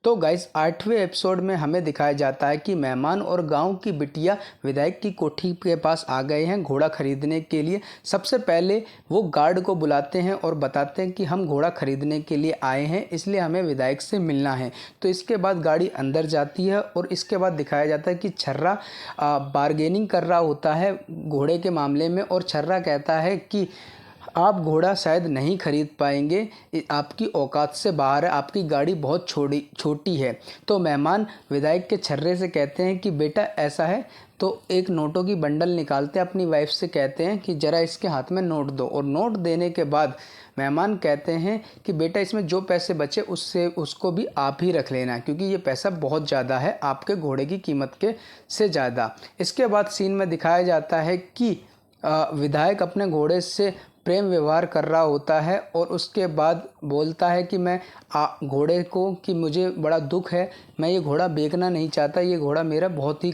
तो guys 8वें episode में हमें दिखाया जाता है कि मेहमान और गांव की बिटिया विधायक की कोठी के पास आ गए हैं घोड़ा खरीदने के लिए। सबसे पहले वो गार्ड को बुलाते हैं और बताते हैं कि हम घोड़ा खरीदने के लिए आए हैं, इसलिए हमें विधायक से मिलना है। तो इसके बाद गाड़ी अंदर जाती है और इसके बाद दिखाया जाता है कि छर्रा बार्गेनिंग कर रहा होता है घोड़े के मामले में, और छर्रा कहता है कि आप घोड़ा शायद नहीं खरीद पाएंगे, आपकी औकात से बाहर है, आपकी गाड़ी बहुत छोटी है। तो मेहमान विधायक के छर्रे से कहते हैं कि बेटा ऐसा है, तो एक नोटों की बंडल निकालते हैं, अपनी वाइफ से कहते हैं कि ज़रा इसके हाथ में नोट दो, और नोट देने के बाद मेहमान कहते हैं कि बेटा इसमें जो पैसे बचे उसको भी आप ही रख लेना, क्योंकि ये पैसा बहुत ज़्यादा है आपके घोड़े की कीमत के से ज़्यादा। इसके बाद सीन में दिखाया जाता है कि विधायक अपने घोड़े से प्रेम व्यवहार कर रहा होता है और उसके बाद बोलता है कि मैं घोड़े को कि मुझे बड़ा दुख है, मैं ये घोड़ा बेचना नहीं चाहता, ये घोड़ा मेरा बहुत ही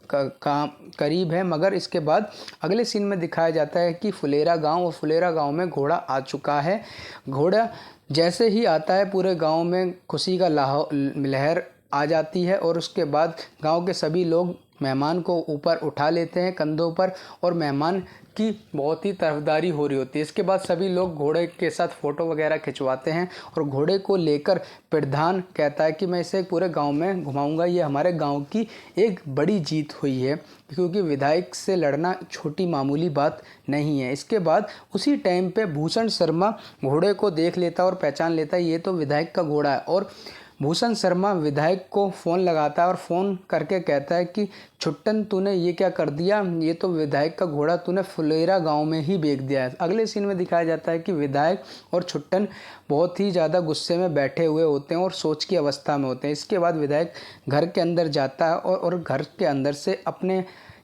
करीब है। मगर इसके बाद अगले सीन में दिखाया जाता है कि फुलेरा गांव, और फुलेरा गांव में घोड़ा आ चुका है। घोड़ा जैसे ही आता है पूरे गांव में खुशी का लहर आ जाती है, और उसके बाद गांव के सभी लोग मेहमान को ऊपर उठा लेते हैं कंधों पर, और मेहमान की बहुत ही तरफदारी हो रही होती है। इसके बाद सभी लोग घोड़े के साथ फ़ोटो वगैरह खिंचवाते हैं, और घोड़े को लेकर प्रधान कहता है कि मैं इसे पूरे गांव में घुमाऊंगा, ये हमारे गांव की एक बड़ी जीत हुई है, क्योंकि विधायक से लड़ना छोटी मामूली बात नहीं है। इसके बाद उसी टाइम पे भूषण शर्मा घोड़े को देख लेता और पहचान लेता है ये तो विधायक का घोड़ा है, और भूषण शर्मा विधायक को फ़ोन लगाता है और फ़ोन करके कहता है कि छुट्टन तूने ये क्या कर दिया, ये तो विधायक का घोड़ा तूने फुलेरा गांव में ही बेच दिया है। अगले सीन में दिखाया जाता है कि विधायक और छुट्टन बहुत ही ज़्यादा गुस्से में बैठे हुए होते हैं और सोच की अवस्था में होते हैं। इसके बाद विधायक घर के अंदर जाता है और घर के अंदर से अपने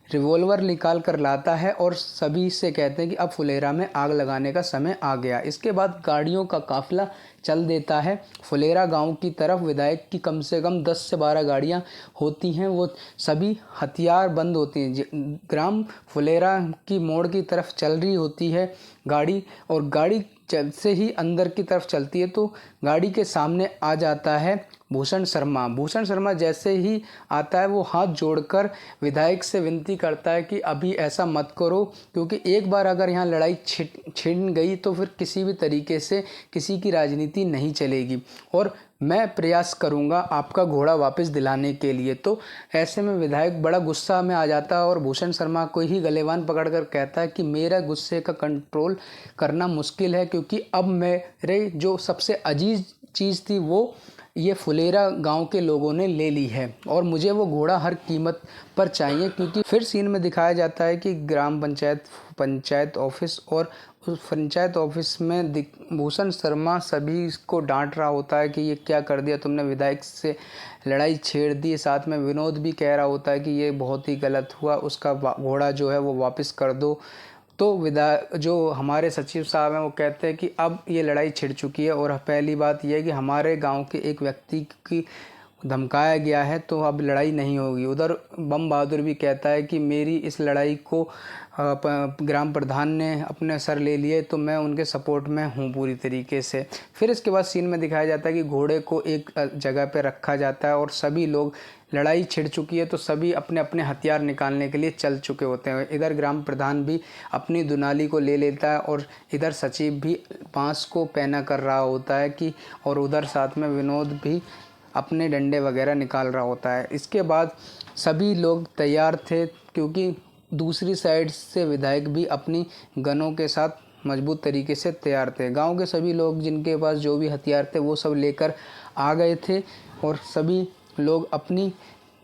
रिवॉल्वर निकाल कर लाता है और सभी से कहते हैं कि अब फुलेरा में आग लगाने का समय आ गया। इसके बाद गाड़ियों का काफ़िला चल देता है फुलेरा गांव की तरफ। विधायक की कम से कम 10 से 12 गाड़ियां होती हैं, वो सभी हथियार बंद होती हैं। ग्राम फुलेरा की मोड़ की तरफ चल रही होती है गाड़ी, और गाड़ी जैसे ही अंदर की तरफ चलती है तो गाड़ी के सामने आ जाता है भूषण शर्मा। भूषण शर्मा जैसे ही आता है वो हाथ जोड़कर विधायक से विनती करता है कि अभी ऐसा मत करो, क्योंकि एक बार अगर यहाँ लड़ाई छिड़ गई तो फिर किसी भी तरीके से किसी की राजनीति नहीं चलेगी, और मैं प्रयास करूंगा आपका घोड़ा वापस दिलाने के लिए। तो ऐसे में विधायक बड़ा गुस्सा में आ जाता है और भूषण शर्मा को ही गलेवान पकड़कर कहता है कि मेरा गुस्से का कंट्रोल करना मुश्किल है, क्योंकि अब मेरे जो सबसे अजीज चीज़ थी वो ये फुलेरा गांव के लोगों ने ले ली है, और मुझे वो घोड़ा हर कीमत पर चाहिए। क्योंकि फिर सीन में दिखाया जाता है कि ग्राम पंचायत ऑफिस, और उस पंचायत ऑफिस में भूषण शर्मा सभी को डांट रहा होता है कि ये क्या कर दिया तुमने, विधायक से लड़ाई छेड़ दी। साथ में विनोद भी कह रहा होता है कि ये बहुत ही गलत हुआ, उसका घोड़ा जो है वो वापस कर दो। तो जो हमारे सचिव साहब हैं वो कहते हैं कि अब ये लड़ाई छिड़ चुकी है, और पहली बात यह है कि हमारे गांव के एक व्यक्ति की धमकाया गया है, तो अब लड़ाई नहीं होगी। उधर बम बहादुर भी कहता है कि मेरी इस लड़ाई को ग्राम प्रधान ने अपने सर ले लिए, तो मैं उनके सपोर्ट में हूँ पूरी तरीके से। फिर इसके बाद सीन में दिखाया जाता है कि घोड़े को एक जगह पे रखा जाता है और सभी लोग, लड़ाई छिड़ चुकी है तो सभी अपने अपने हथियार निकालने के लिए चल चुके होते हैं। इधर ग्राम प्रधान भी अपनी दुनाली को ले लेता है, और इधर सचिव भी बांस को पैना कर रहा होता है कि, और उधर साथ में विनोद भी अपने डंडे वगैरह निकाल रहा होता है। इसके बाद सभी लोग तैयार थे, क्योंकि दूसरी साइड से विधायक भी अपनी गनों के साथ मजबूत तरीके से तैयार थे। गांव के सभी लोग जिनके पास जो भी हथियार थे वो सब लेकर आ गए थे, और सभी लोग अपनी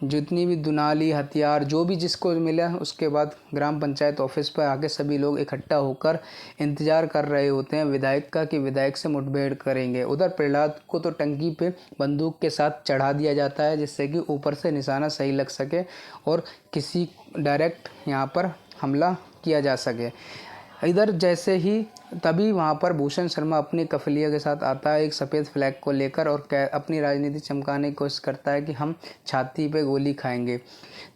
जितनी भी दुनाली हथियार जो भी जिसको मिला, उसके बाद ग्राम पंचायत ऑफिस पर आके सभी लोग इकट्ठा होकर इंतज़ार कर रहे होते हैं विधायक का कि विधायक से मुठभेड़ करेंगे। उधर प्रहलाद को तो टंकी पे बंदूक के साथ चढ़ा दिया जाता है, जिससे कि ऊपर से निशाना सही लग सके और किसी डायरेक्ट यहाँ पर हमला किया जा सके। इधर जैसे ही तभी वहाँ पर भूषण शर्मा अपनी कफलिया के साथ आता है एक सफ़ेद फ्लैग को लेकर, और अपनी राजनीति चमकाने की कोशिश करता है कि हम छाती पे गोली खाएंगे।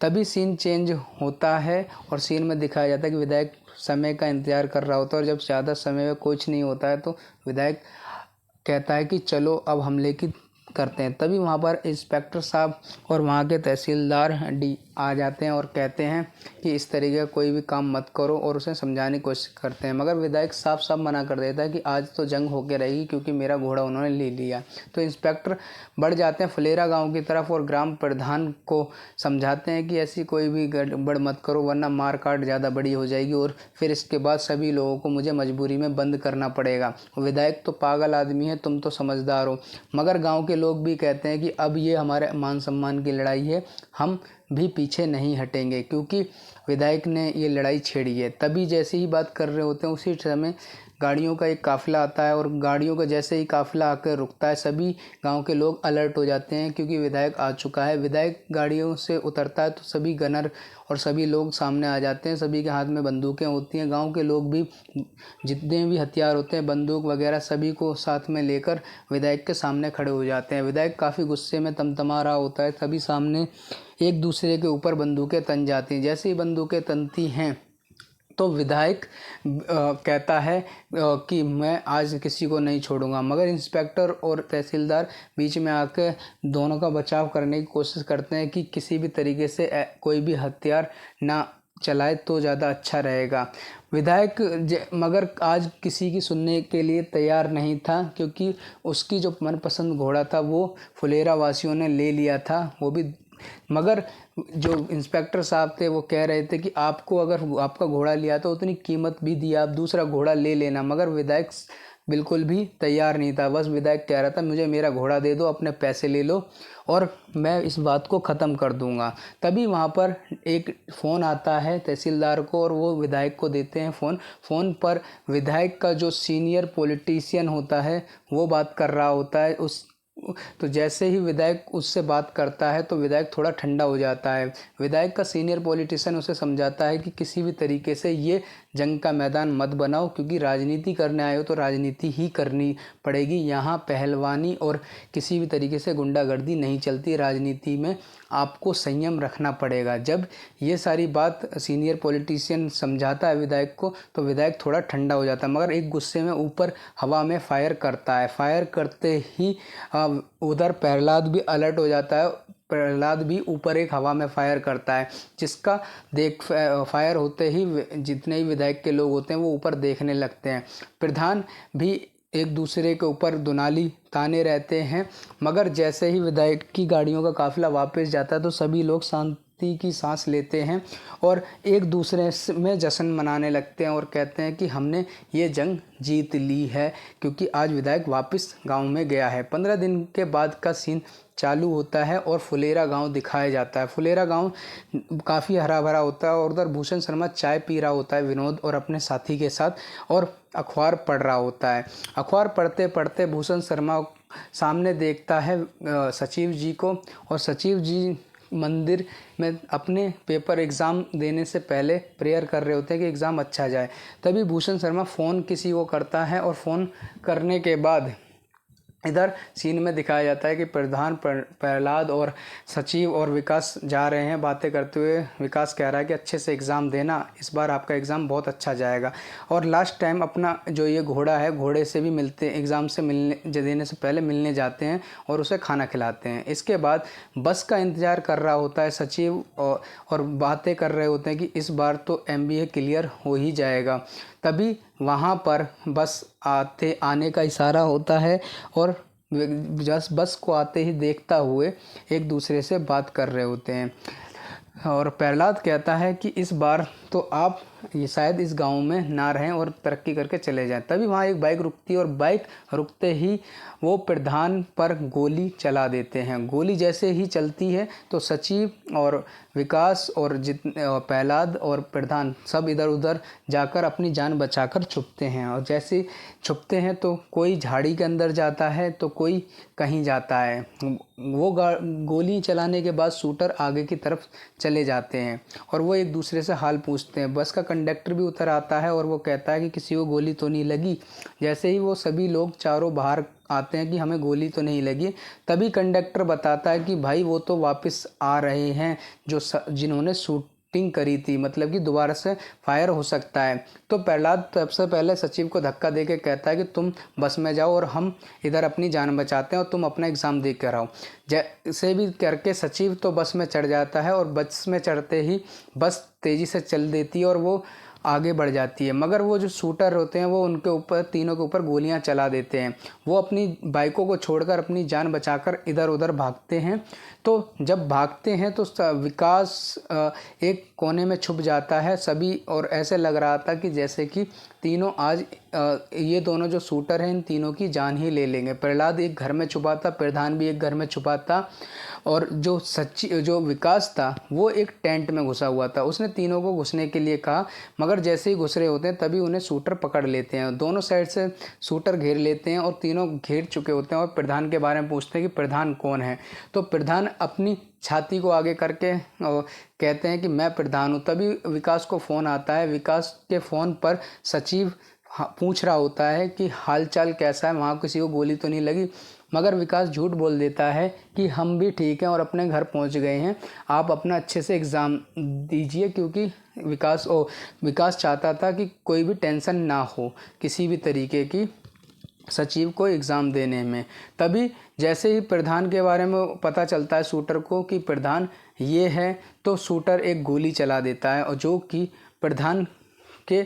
तभी सीन चेंज होता है और सीन में दिखाया जाता है कि विधायक समय का इंतज़ार कर रहा होता है, और जब ज़्यादा समय में कुछ नहीं होता है तो विधायक कहता है कि चलो अब हमले की करते हैं। तभी वहाँ पर इंस्पेक्टर साहब और वहाँ के तहसीलदार डी आ जाते हैं और कहते हैं कि इस तरीके का कोई भी काम मत करो और उसे समझाने की कोशिश करते हैं, मगर विधायक साफ साफ मना कर देता है कि आज तो जंग होके रहेगी क्योंकि मेरा घोड़ा उन्होंने ले लिया। तो इंस्पेक्टर बढ़ जाते हैं फुलेरा गांव की तरफ और ग्राम प्रधान को समझाते हैं कि ऐसी कोई भी गड़बड़ मत करो वरना मार काट ज़्यादा बड़ी हो जाएगी और फिर इसके बाद सभी लोगों को मुझे मजबूरी में बंद करना पड़ेगा। विधायक तो पागल आदमी है, तुम तो समझदार हो। मगर गाँव के लोग भी कहते हैं कि अब ये हमारे मान सम्मान की लड़ाई है, हम भी पीछे नहीं हटेंगे क्योंकि विधायक ने ये लड़ाई छेड़ी है। तभी जैसे ही बात कर रहे होते हैं उसी समय गाड़ियों का एक काफ़िला आता है और गाड़ियों का जैसे ही काफ़िला आकर रुकता है सभी गांव के लोग अलर्ट हो जाते हैं क्योंकि विधायक आ चुका है। विधायक गाड़ियों से उतरता है तो सभी गनर और सभी लोग सामने आ जाते हैं। सभी के हाथ में बंदूकें होती हैं। गांव के लोग भी जितने भी हथियार होते हैं बंदूक वगैरह सभी को साथ में लेकर विधायक के सामने खड़े हो जाते हैं। विधायक काफ़ी गुस्से में तमतमा रहा होता है, तभी सामने एक दूसरे के ऊपर बंदूकें तन जाती हैं। जैसे ही बंदूकें तनती हैं तो विधायक कहता है कि मैं आज किसी को नहीं छोड़ूंगा, मगर इंस्पेक्टर और तहसीलदार बीच में आकर दोनों का बचाव करने की कोशिश करते हैं कि किसी भी तरीके से कोई भी हथियार ना चलाए तो ज़्यादा अच्छा रहेगा। विधायक मगर आज किसी की सुनने के लिए तैयार नहीं था क्योंकि उसकी जो मनपसंद घोड़ा था वो फुलेरा वासियों ने ले लिया था, वो भी। मगर जो इंस्पेक्टर साहब थे वो कह रहे थे कि आपको अगर आपका घोड़ा लिया तो उतनी कीमत भी दी, आप दूसरा घोड़ा ले लेना। मगर विधायक बिल्कुल भी तैयार नहीं था। बस विधायक कह रहा था मुझे मेरा घोड़ा दे दो, अपने पैसे ले लो और मैं इस बात को ख़त्म कर दूंगा। तभी वहाँ पर एक फ़ोन आता है तहसीलदार को और वो विधायक को देते हैं फ़ोन पर विधायक का जो सीनियर पॉलिटिशियन होता है वो बात कर रहा होता है। तो जैसे ही विधायक उससे बात करता है तो विधायक थोड़ा ठंडा हो जाता है। विधायक का सीनियर पॉलिटिशियन उसे समझाता है कि किसी भी तरीके से ये जंग का मैदान मत बनाओ क्योंकि राजनीति करने आए हो तो राजनीति ही करनी पड़ेगी। यहाँ पहलवानी और किसी भी तरीके से गुंडागर्दी नहीं चलती। राजनीति में आपको संयम रखना पड़ेगा। जब ये सारी बात सीनियर पॉलिटिशियन समझाता है विधायक को तो विधायक थोड़ा ठंडा हो जाता है, मगर एक गुस्से में ऊपर हवा में फायर करता है। फायर करते ही उधर प्रहलाद भी अलर्ट हो जाता है। प्रहलाद भी ऊपर एक हवा में फायर करता है, जिसका फायर होते ही जितने ही विधायक के लोग होते हैं वो ऊपर देखने लगते हैं। प्रधान भी एक दूसरे के ऊपर दुनाली ताने रहते हैं, मगर जैसे ही विधायक की गाड़ियों का काफ़िला वापस जाता है तो सभी लोग शांति की सांस लेते हैं और एक दूसरे में जश्न मनाने लगते हैं और कहते हैं कि हमने ये जंग जीत ली है क्योंकि आज विधायक वापस गांव में गया है। 15 दिन के बाद का सीन चालू होता है और फुलेरा गांव दिखाया जाता है। फुलेरा गांव काफ़ी हरा भरा होता है और उधर भूषण शर्मा चाय पी रहा होता है विनोद और अपने साथी के साथ और अखबार पढ़ रहा होता है। अखबार पढ़ते पढ़ते भूषण शर्मा सामने देखता है सचिव जी को और सचिव जी मंदिर में अपने पेपर एग्ज़ाम देने से पहले प्रेयर कर रहे होते हैं कि एग्ज़ाम अच्छा जाए। तभी भूषण शर्मा फ़ोन किसी को करता है और फ़ोन करने के बाद इधर सीन में दिखाया जाता है कि प्रधान प्रहलाद और सचिव और विकास जा रहे हैं बातें करते हुए। विकास कह रहा है कि अच्छे से एग्ज़ाम देना, इस बार आपका एग्ज़ाम बहुत अच्छा जाएगा। और लास्ट टाइम अपना जो ये घोड़ा है घोड़े से भी मिलते एग्ज़ाम से मिलने देने से पहले मिलने जाते हैं और उसे खाना खिलाते हैं। इसके बाद बस का इंतज़ार कर रहा होता है सचिव और बातें कर रहे होते हैं कि इस बार तो MBA क्लियर हो ही जाएगा। तभी वहाँ पर बस आने का इशारा होता है और जस्ट बस को आते ही देखता हुए एक दूसरे से बात कर रहे होते हैं और प्रहलाद कहता है कि इस बार तो आप ये शायद इस गांव में ना रहें और तरक्की करके चले जाएं। तभी वहाँ एक बाइक रुकती है और बाइक रुकते ही वो प्रधान पर गोली चला देते हैं। गोली जैसे ही चलती है तो सचिव और विकास और प्रहलाद और प्रधान सब इधर उधर जाकर अपनी जान बचाकर छुपते हैं और जैसे छुपते हैं तो कोई झाड़ी के अंदर जाता है तो कोई कहीं जाता है। वो गोली चलाने के बाद शूटर आगे की तरफ चले जाते हैं और वो एक दूसरे से हाल पूछते हैं। बस का कंडक्टर भी उतर आता है और वो कहता है कि किसी को गोली तो नहीं लगी। जैसे ही वो सभी लोग चारों बाहर आते हैं कि हमें गोली तो नहीं लगी, तभी कंडक्टर बताता है कि भाई वो तो वापस आ रहे हैं जो जिन्होंने शूटिंग करी थी, मतलब कि दोबारा से फायर हो सकता है। तो प्रहलाद सबसे पहले सचिव को धक्का दे के कहता है कि तुम बस में जाओ और हम इधर अपनी जान बचाते हैं और तुम अपना एग्ज़ाम दे कर आओ। जैसे भी करके सचिव तो बस में चढ़ जाता है और बस में चढ़ते ही बस तेज़ी से चल देती है और वो आगे बढ़ जाती है। मगर वो जो शूटर होते हैं वो उनके ऊपर, तीनों के ऊपर गोलियां चला देते हैं। वो अपनी बाइकों को छोड़कर अपनी जान बचाकर इधर उधर भागते हैं। तो जब भागते हैं तो विकास एक कोने में छुप जाता है सभी, और ऐसे लग रहा था कि जैसे कि तीनों आज ये दोनों जो शूटर हैं इन तीनों की जान ही ले लेंगे। प्रहलाद एक घर में छुपा था, प्रधान भी एक घर में छुपा था, और जो विकास था वो एक टेंट में घुसा हुआ था। उसने तीनों को घुसने के लिए कहा, मगर जैसे ही घुस रहे होते हैं तभी उन्हें शूटर पकड़ लेते हैं। दोनों साइड से शूटर घेर लेते हैं और तीनों घेर चुके होते हैं और प्रधान के बारे में पूछते हैं कि प्रधान कौन है। तो प्रधान अपनी छाती को आगे करके कहते हैं कि मैं प्रधान हूँ। तभी विकास को फ़ोन आता है। विकास के फ़ोन पर सचिव पूछ रहा होता है कि हालचाल कैसा है, वहाँ किसी को गोली तो नहीं लगी। मगर विकास झूठ बोल देता है कि हम भी ठीक हैं और अपने घर पहुंच गए हैं, आप अपना अच्छे से एग्ज़ाम दीजिए, क्योंकि विकास चाहता था कि कोई भी टेंशन ना हो किसी भी तरीके की सचिव को एग्ज़ाम देने में। तभी जैसे ही प्रधान के बारे में पता चलता है शूटर को कि प्रधान ये है, तो शूटर एक गोली चला देता है और जो कि प्रधान के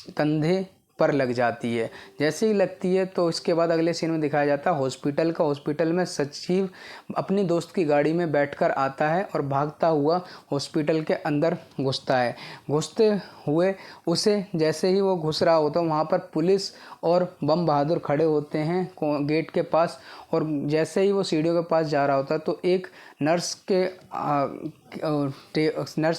कंधे पर लग जाती है। जैसे ही लगती है तो इसके बाद अगले सीन में दिखाया जाता है हॉस्पिटल का। हॉस्पिटल में सचिव अपनी दोस्त की गाड़ी में बैठकर आता है और भागता हुआ हॉस्पिटल के अंदर घुसता है। घुसते हुए उसे जैसे ही वो घुस रहा होता है वहाँ पर पुलिस और बम बहादुर खड़े होते हैं गेट के पास, और जैसे ही वो सीढ़ियों के पास जा रहा होता है तो एक नर्स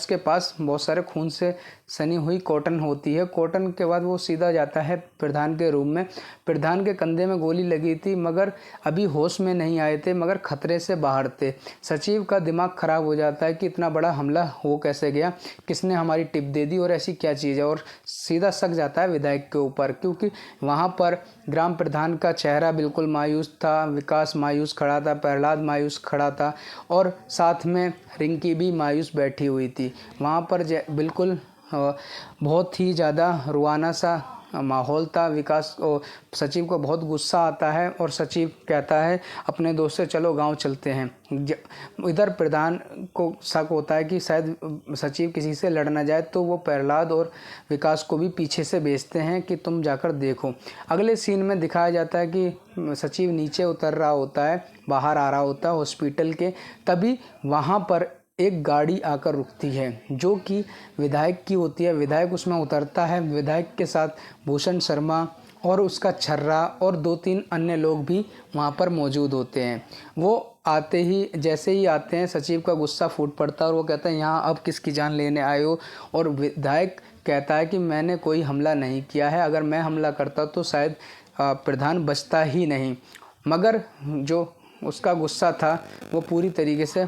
के पास बहुत सारे खून से सनी हुई कॉटन होती है। कॉटन के बाद वो सीधा जाता है प्रधान के रूम में। प्रधान के कंधे में गोली लगी थी, मगर अभी होश में नहीं आए थे, मगर खतरे से बाहर थे। सचिव का दिमाग खराब हो जाता है कि इतना बड़ा हमला हो कैसे गया, किसने हमारी टिप दे दी और ऐसी क्या चीज़ है, और सीधा शक जाता है विधायक के ऊपर, क्योंकि वहाँ पर ग्राम प्रधान का चेहरा बिल्कुल मायूस था, विकास मायूस खड़ा था, प्रहलाद मायूस खड़ा था और साथ में रिंकी भी मायूस बैठी हुई थी। वहाँ पर बिल्कुल बहुत ही ज़्यादा रुआना सा माहौल था। विकास सचिव को बहुत गुस्सा आता है और सचिव कहता है अपने दोस्त से चलो गांव चलते हैं। इधर प्रधान को शक होता है कि शायद सचिव किसी से लड़ ना जाए, तो वो प्रहलाद और विकास को भी पीछे से भेजते हैं कि तुम जाकर देखो। अगले सीन में दिखाया जाता है कि सचिव नीचे उतर रहा होता है, बाहर आ रहा होता है हॉस्पिटल के। तभी वहाँ पर एक गाड़ी आकर रुकती है जो कि विधायक की होती है। विधायक उसमें उतरता है। विधायक के साथ भूषण शर्मा और उसका छर्रा और 2-3 अन्य लोग भी वहाँ पर मौजूद होते हैं। वो जैसे ही आते हैं सचिव का गुस्सा फूट पड़ता है और वो कहता है यहाँ अब किसकी जान लेने आए हो। और विधायक कहता है कि मैंने कोई हमला नहीं किया है, अगर मैं हमला करता तो शायद प्रधान बचता ही नहीं। मगर जो उसका गुस्सा था वो पूरी तरीके से,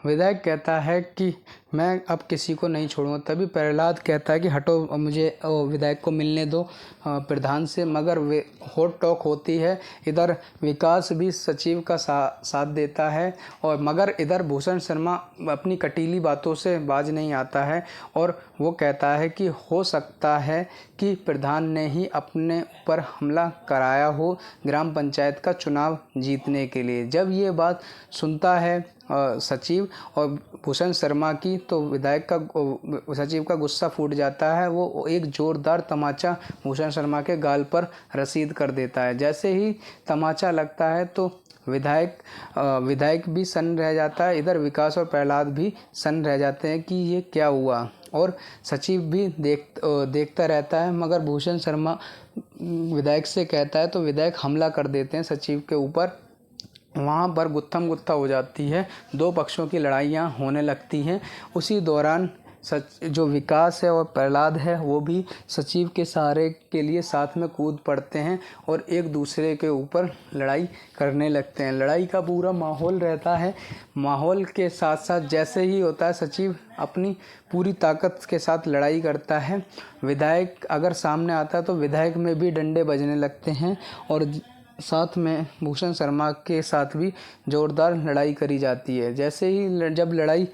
विधायक कहता है कि मैं अब किसी को नहीं छोड़ूंगा। तभी प्रहलाद कहता है कि हटो, मुझे विधायक को मिलने दो प्रधान से। मगर वे होट टॉक होती है। इधर विकास भी सचिव का साथ देता है, और मगर इधर भूषण शर्मा अपनी कटीली बातों से बाज नहीं आता है और वो कहता है कि हो सकता है कि प्रधान ने ही अपने ऊपर हमला कराया हो ग्राम पंचायत का चुनाव जीतने के लिए। जब ये बात सुनता है सचिव और भूषण शर्मा की, तो विधायक का सचिव का गुस्सा फूट जाता है। वो एक ज़ोरदार तमाचा भूषण शर्मा के गाल पर रसीद कर देता है। जैसे ही तमाचा लगता है तो विधायक भी सन्न रह जाता है। इधर विकास और प्रहलाद भी सन्न रह जाते हैं कि ये क्या हुआ, और सचिव भी देखता रहता है। मगर भूषण शर्मा विधायक से कहता है तो विधायक हमला कर देते हैं सचिव के ऊपर। वहाँ पर गुत्थम गुत्था हो जाती है, 2 पक्षों की लड़ाइयाँ होने लगती हैं। उसी दौरान जो विकास है और प्रहलाद है वो भी सचिव के सहारे के लिए साथ में कूद पड़ते हैं और एक दूसरे के ऊपर लड़ाई करने लगते हैं। लड़ाई का पूरा माहौल रहता है। माहौल के साथ साथ जैसे ही होता है सचिव अपनी पूरी ताकत के साथ लड़ाई करता है। विधायक अगर सामने आता है तो विधायक में भी डंडे बजने लगते हैं और साथ में भूषण शर्मा के साथ भी ज़ोरदार लड़ाई करी जाती है। जैसे ही जब लड़ाई